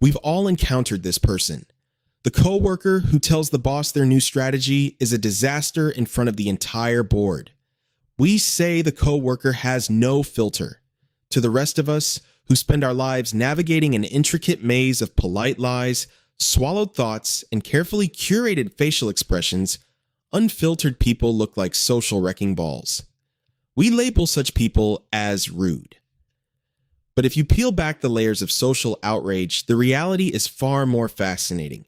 We've all encountered this person. The coworker who tells the boss their new strategy is a disaster in front of the entire board. We say the coworker has no filter. To the rest of us, who spend our lives navigating an intricate maze of polite lies, swallowed thoughts, and carefully curated facial expressions, unfiltered people look like social wrecking balls. We label such people as rude. But if you peel back the layers of social outrage, the reality is far more fascinating.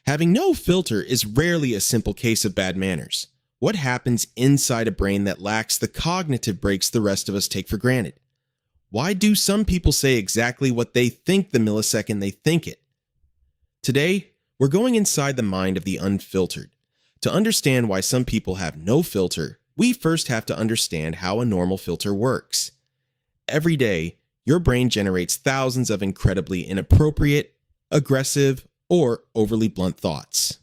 Having no filter is rarely a simple case of bad manners. What happens inside a brain that lacks the cognitive breaks the rest of us take for granted? Why do some people say exactly what they think the millisecond they think it? Today, we're going inside the mind of the unfiltered. To understand why some people have no filter, we first have to understand how a normal filter works. Every day, your brain generates thousands of incredibly inappropriate, aggressive, or overly blunt thoughts.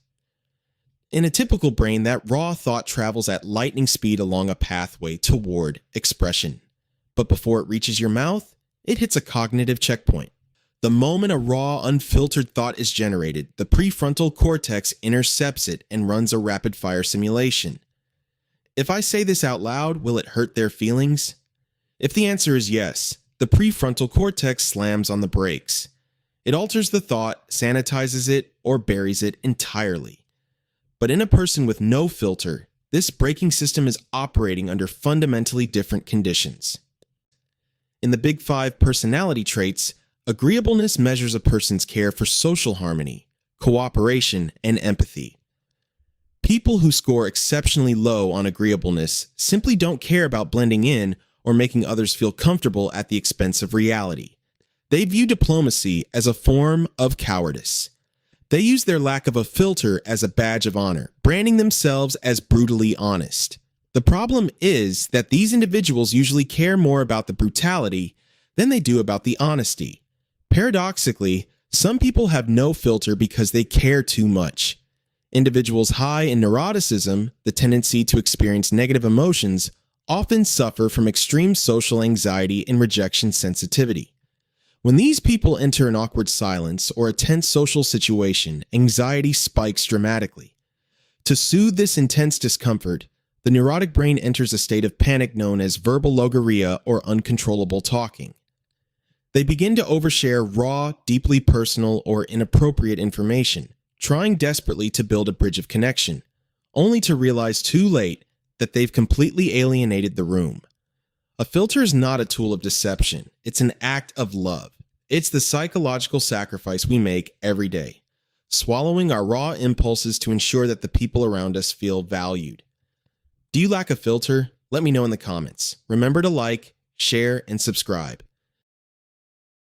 In a typical brain, that raw thought travels at lightning speed along a pathway toward expression. But before it reaches your mouth, it hits a cognitive checkpoint. The moment a raw, unfiltered thought is generated, the prefrontal cortex intercepts it and runs a rapid-fire simulation. If I say this out loud, will it hurt their feelings? If the answer is yes, the prefrontal cortex slams on the brakes. It alters the thought, sanitizes it, or buries it entirely. But in a person with no filter, this braking system is operating under fundamentally different conditions. In the Big Five personality traits, agreeableness measures a person's care for social harmony, cooperation, and empathy. People who score exceptionally low on agreeableness simply don't care about blending in or making others feel comfortable at the expense of reality. They view diplomacy as a form of cowardice. They use their lack of a filter as a badge of honor, branding themselves as brutally honest. The problem is that these individuals usually care more about the brutality than they do about the honesty. Paradoxically, some people have no filter because they care too much. Individuals high in neuroticism, the tendency to experience negative emotions, often suffer from extreme social anxiety and rejection sensitivity. When these people enter an awkward silence or a tense social situation, anxiety spikes dramatically. To soothe this intense discomfort, the neurotic brain enters a state of panic known as verbal logorrhea or uncontrollable talking. They begin to overshare raw, deeply personal, or inappropriate information, trying desperately to build a bridge of connection, only to realize too late that they've completely alienated the room. A filter is not a tool of deception, it's an act of love. It's the psychological sacrifice we make every day, swallowing our raw impulses to ensure that the people around us feel valued. Do you lack a filter? Let me know in the comments. Remember to like, share, and subscribe.